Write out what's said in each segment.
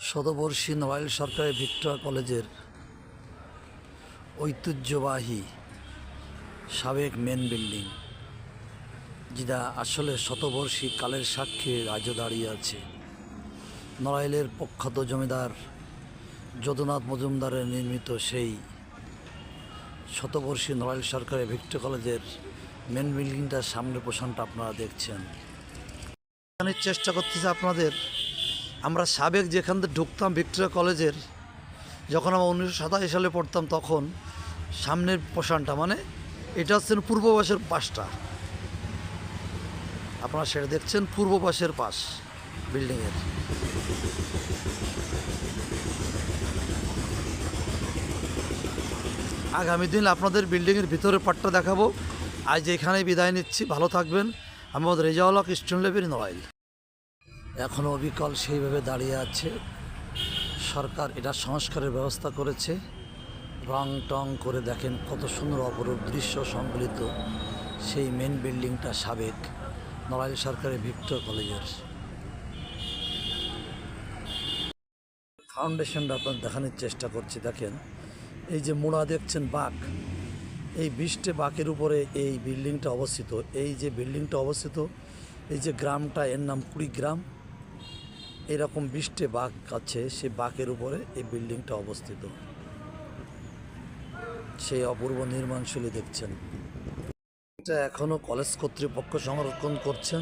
শতবর্ষী নড়াইল সরকারি ভিক্টোরিয়া কলেজের ঐতিহ্যবাহী সাবেক মেন বিল্ডিং, যেটা আসলে শতবর্ষী কালের সাক্ষী আজও দাঁড়িয়ে আছে। নড়াইলের প্রখ্যাত জমিদার যদুনাথ মজুমদারের নির্মিত সেই শতবর্ষী নড়াইল সরকারি ভিক্টোরিয়া কলেজের মেন বিল্ডিংটার সামনের পোষণটা আপনারা দেখছেন। এখানে চেষ্টা করতেছে আপনাদের, আমরা সাবেক যেখান থেকে ঢুকতাম ভিক্টোরিয়া কলেজের, যখন আমরা 1927 সালে পড়তাম, তখন সামনের পোষণটা মানে এটা হচ্ছে পূর্ব পাশের পাশটা, আপনারা সেটা দেখছেন পূর্ব পাশের পাশ বিল্ডিংয়ের। আগামী দিন আপনাদের বিল্ডিংয়ের ভিতরের পার্টটা দেখাবো। আজ এখানেই বিদায় নিচ্ছি, ভালো থাকবেন। আমি রেজাউল হক, স্টুডেন্ট লাইব্রেরি নড়াইল। এখনও অবিকল সেইভাবে দাঁড়িয়ে আছে। সরকার এটা সংস্কারের ব্যবস্থা করেছে, রং টং করে দেখেন কত সুন্দর অপরূপ দৃশ্য সংবলিত সেই মেন বিল্ডিংটা সাবেক নড়াইল সরকারি ভিক্টোরিয়া কলেজের। ফাউন্ডেশনটা আপনার দেখানোর চেষ্টা করছি। দেখেন এই যে মোড়া দেখছেন বাঁক, এই 20টে বাঁকের উপরে এই বিল্ডিংটা অবস্থিত। এই যে বিল্ডিংটা অবস্থিত, এই যে গ্রামটা, এর নাম কুড়িগ্রাম। এরকম 20টে বাঁক আছে, সেই বাঁকের উপরে এই বিল্ডিংটা অবস্থিত। সেই অপূর্ব নির্মাণশৈলী দেখছেন। এটা এখনও কলেজ কর্তৃপক্ষ সংরক্ষণ করছেন।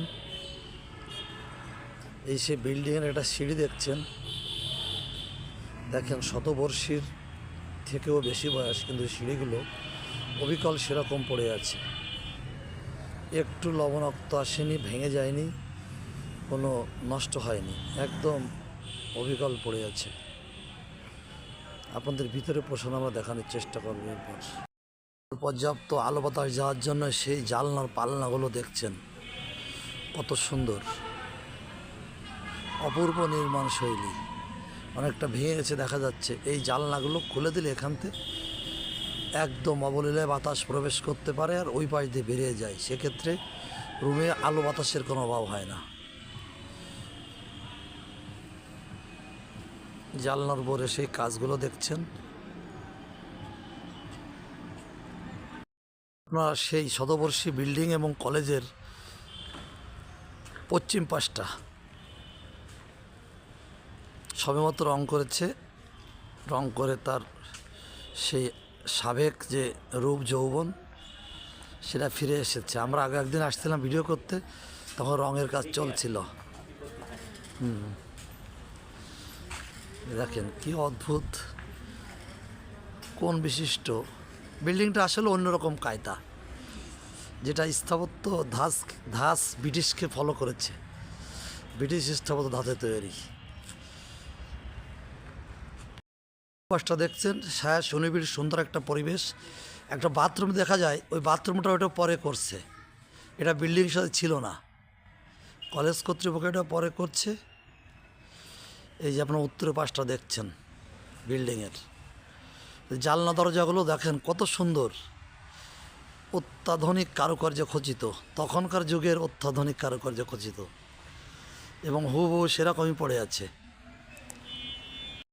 এই সেই বিল্ডিংয়ের একটা সিঁড়ি দেখছেন, দেখেন শতবর্ষীর থেকেও বেশি বয়স, কিন্তু সিঁড়িগুলো অবিকল সেরকম পড়ে আছে, একটু লবণাক্ত আসেনি, ভেঙে যায়নি, কোনো নষ্ট হয়নি, একদম অবিকল পড়ে আছে। আপনাদের ভিতরে পোষণ আমরা দেখানোর চেষ্টা করব। এরপর পর্যাপ্ত আলো বাতাস যাওয়ার জন্য সেই জানলার পালনাগুলো দেখছেন কত সুন্দর, অপূর্ব নির্মাণ শৈলী। অনেকটা ভেঙে গেছে দেখা যাচ্ছে। এই জানলাগুলো খুলে দিলে এখান থেকে একদম অবলীলায় বাতাস প্রবেশ করতে পারে, আর ওই পাশ দিয়ে বেরিয়ে যায়। সেক্ষেত্রে রুমে আলো বাতাসের কোনো অভাব হয় না। জানলার উপরে সেই কাজগুলো দেখছেন আপনারা। সেই শতবর্ষী বিল্ডিং এবং কলেজের পশ্চিম পাশটা সবেমাত্র রং করেছে, রং করে তার সেই সাবেক যে রূপ যৌবন সেটা ফিরে এসেছে। আমরা আগে একদিন আসছিলাম ভিডিও করতে, তখন রঙের কাজ চলছিল। দেখেন কি অদ্ভুত, কোন বিশিষ্ট বিল্ডিংটা। আসলে অন্যরকম কায়দা, যেটা স্থাপত্য ধাঁচ ব্রিটিশকে ফলো করেছে, ব্রিটিশ স্থাপত্য ধাঁচে তৈরি। পাশটা দেখছেন ছায়া সুনিবিড় সুন্দর একটা পরিবেশ। একটা বাথরুম দেখা যায়, ওই বাথরুমটা ওটা পরে করছে, এটা বিল্ডিংয়ের সাথে ছিল না, কলেজ কর্তৃপক্ষ এটা পরে করছে। এই যে আপনার উত্তর পাশটা দেখছেন বিল্ডিংয়ের, জানলা দরজাগুলো দেখেন কত সুন্দর, অত্যাধুনিক কারুকার্য খচিত, তখনকার যুগের অত্যাধুনিক কারুকার্য খচিত, এবং হুবহু সেরকমই পড়ে আছে।